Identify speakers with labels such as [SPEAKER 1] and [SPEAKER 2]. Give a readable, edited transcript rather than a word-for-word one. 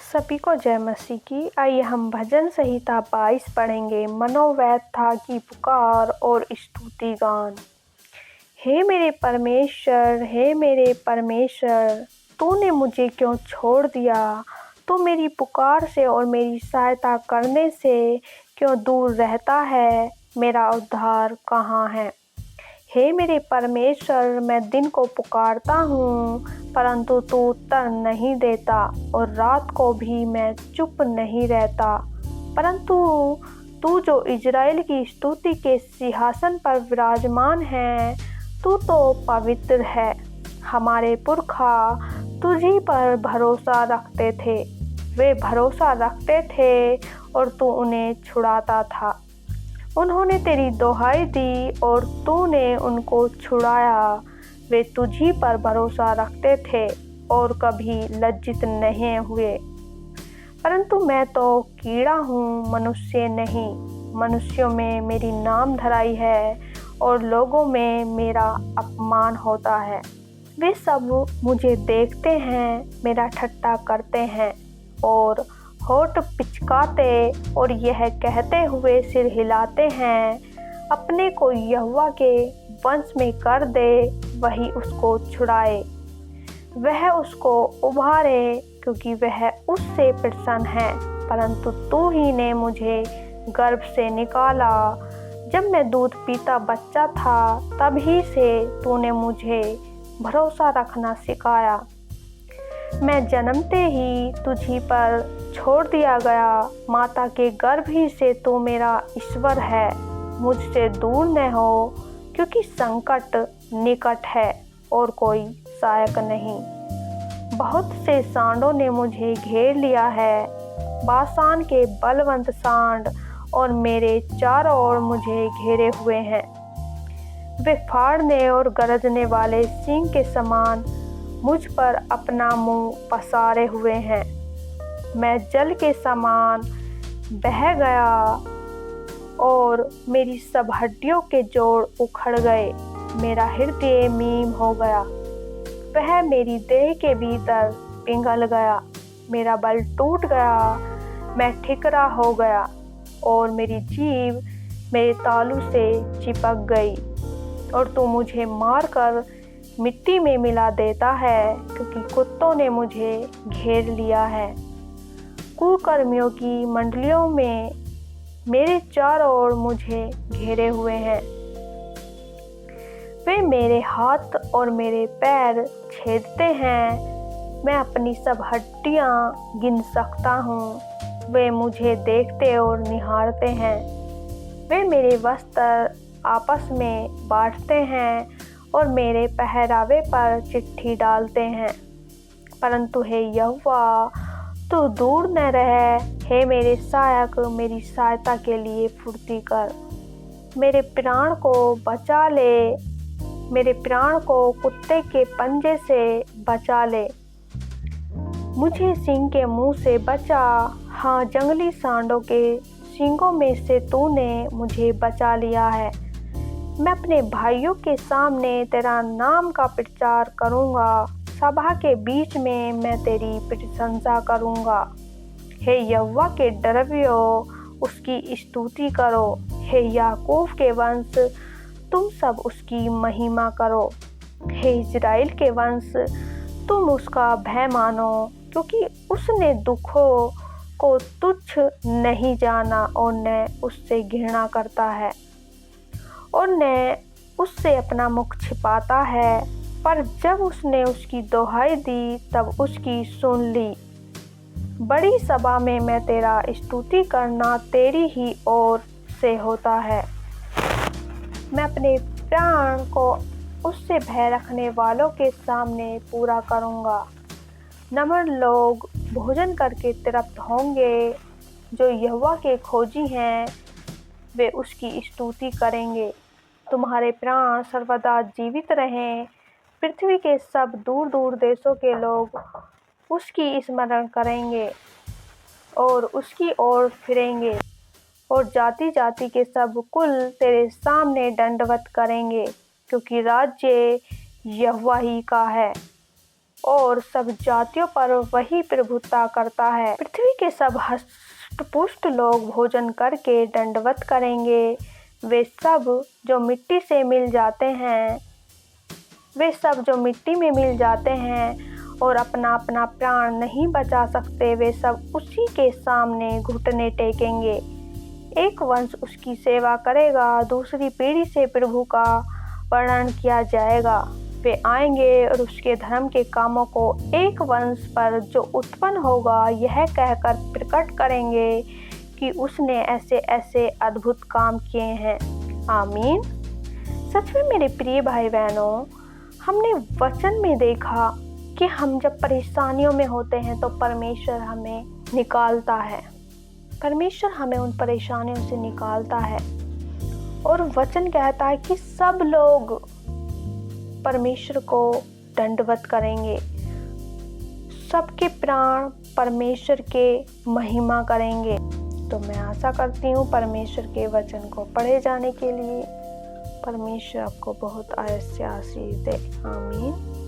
[SPEAKER 1] सभी को जय मसीह की। आइए हम भजन संहिता 22 पढ़ेंगे। मनोवैध था की पुकार और स्तुति गान। हे मेरे परमेश्वर, हे मेरे परमेश्वर, तूने मुझे क्यों छोड़ दिया? तू मेरी पुकार से और मेरी सहायता करने से क्यों दूर रहता है? मेरा उद्धार कहाँ है? हे मेरे परमेश्वर, मैं दिन को पुकारता हूँ परंतु तू उत्तर नहीं देता, और रात को भी मैं चुप नहीं रहता। परंतु तू जो इज़राइल की स्तुति के सिंहासन पर विराजमान है, तू तो पवित्र है। हमारे पुरखा तुझी पर भरोसा रखते थे, वे भरोसा रखते थे और तू उन्हें छुड़ाता था। उन्होंने तेरी दुहाई दी और तूने उनको छुड़ाया। वे तुझी पर भरोसा रखते थे और कभी लज्जित नहीं हुए। परंतु मैं तो कीड़ा हूँ, मनुष्य नहीं। मनुष्यों में मेरी नाम धराई है और लोगों में मेरा अपमान होता है। वे सब मुझे देखते हैं, मेरा ठट्ठा करते हैं और होठ पिचकाते और यह कहते हुए सिर हिलाते हैं, अपने को यहोवा के वंश में कर दे, वही उसको छुड़ाए, वह उसको उभारे, क्योंकि वह उससे प्रसन्न है। परंतु तू ही ने मुझे गर्भ से निकाला। जब मैं दूध पीता बच्चा था, तभी से तूने मुझे भरोसा रखना सिखाया। मैं जन्मते ही तुझी पर छोड़ दिया गया, माता के गर्भ ही से तू मेरा ईश्वर है। मुझसे दूर न हो, क्योंकि संकट निकट है और कोई सहायक नहीं। बहुत से सांडों ने मुझे घेर लिया है, बाशान के बलवंत सांड और मेरे चारों ओर मुझे घेरे हुए हैं। वे फाड़ने और गरजने वाले सिंह के समान मुझ पर अपना मुंह पसारे हुए हैं। मैं जल के समान बह गया और मेरी सब हड्डियों के जोड़ उखड़ गए। मेरा हृदय मीम हो गया, वह मेरी देह के भीतर पिघल गया। मेरा बल टूट गया, मैं ठिकरा हो गया और मेरी जीभ मेरे तालू से चिपक गई। और तू मुझे मारकर मिट्टी में मिला देता है, क्योंकि कुत्तों ने मुझे घेर लिया है। कुकर्मियों की मंडलियों में मेरे चारों ओर मुझे घेरे हुए हैं। वे मेरे हाथ और मेरे पैर छेदते हैं। मैं अपनी सब हड्डियां गिन सकता हूँ। वे मुझे देखते और निहारते हैं। वे मेरे वस्त्र आपस में बांटते हैं और मेरे पहरावे पर चिट्ठी डालते हैं। परंतु हे यहोवा, तू दूर न रह। हे मेरे सहायक, मेरी सहायता के लिए फुर्ती कर। मेरे प्राण को बचा ले, मेरे प्राण को कुत्ते के पंजे से बचा ले। मुझे सिंह के मुंह से बचा, हाँ, जंगली सांडों के सींगों में से तूने मुझे बचा लिया है। मैं अपने भाइयों के सामने तेरा नाम का प्रचार करूंगा, सभा के बीच में मैं तेरी प्रशंसा करूंगा। हे यहोवा के डरवियों, उसकी स्तुति करो। हे याकूब के वंश, तुम सब उसकी महिमा करो। हे इज़राइल के वंश, तुम उसका भय मानो, क्योंकि उसने दुखों को तुच्छ नहीं जाना और न उससे घृणा करता है और न उससे अपना मुख छिपाता है। पर जब उसने उसकी दुहाई दी, तब उसकी सुन ली। बड़ी सभा में मैं तेरा स्तुति करना तेरी ही ओर से होता है। मैं अपने प्राण को उससे भय रखने वालों के सामने पूरा करूँगा। नम्र लोग भोजन करके तृप्त होंगे, जो यहोवा के खोजी हैं, वे उसकी स्तुति करेंगे। तुम्हारे प्राण सर्वदा जीवित रहें। पृथ्वी के सब दूर दूर देशों के लोग उसकी स्मरण करेंगे और उसकी ओर फिरेंगे, और जाति जाति के सब कुल तेरे सामने दंडवत करेंगे, क्योंकि राज्य यहोवा ही का है और सब जातियों पर वही प्रभुता करता है। पृथ्वी के सब हष्ट-पुष्ट लोग भोजन करके दंडवत करेंगे। वे सब जो मिट्टी में मिल जाते हैं और अपना अपना प्राण नहीं बचा सकते, वे सब उसी के सामने घुटने टेकेंगे। एक वंश उसकी सेवा करेगा, दूसरी पीढ़ी से प्रभु का वर्णन किया जाएगा। वे आएंगे और उसके धर्म के कामों को एक वंश पर जो उत्पन्न होगा यह कहकर प्रकट करेंगे कि उसने ऐसे ऐसे अद्भुत काम किए हैं। आमीन। सच में मेरे प्रिय भाई बहनों, हमने वचन में देखा कि हम जब परेशानियों में होते हैं तो परमेश्वर हमें निकालता है। परमेश्वर हमें उन परेशानियों से निकालता है और वचन कहता है कि सब लोग परमेश्वर को दंडवत करेंगे। सबके प्राण परमेश्वर के महिमा करेंगे। तो मैं आशा करती हूँ परमेश्वर के वचन को पढ़े जाने के लिए। परमेश्वर आपको बहुत आयत से आशीष दे। आमीन।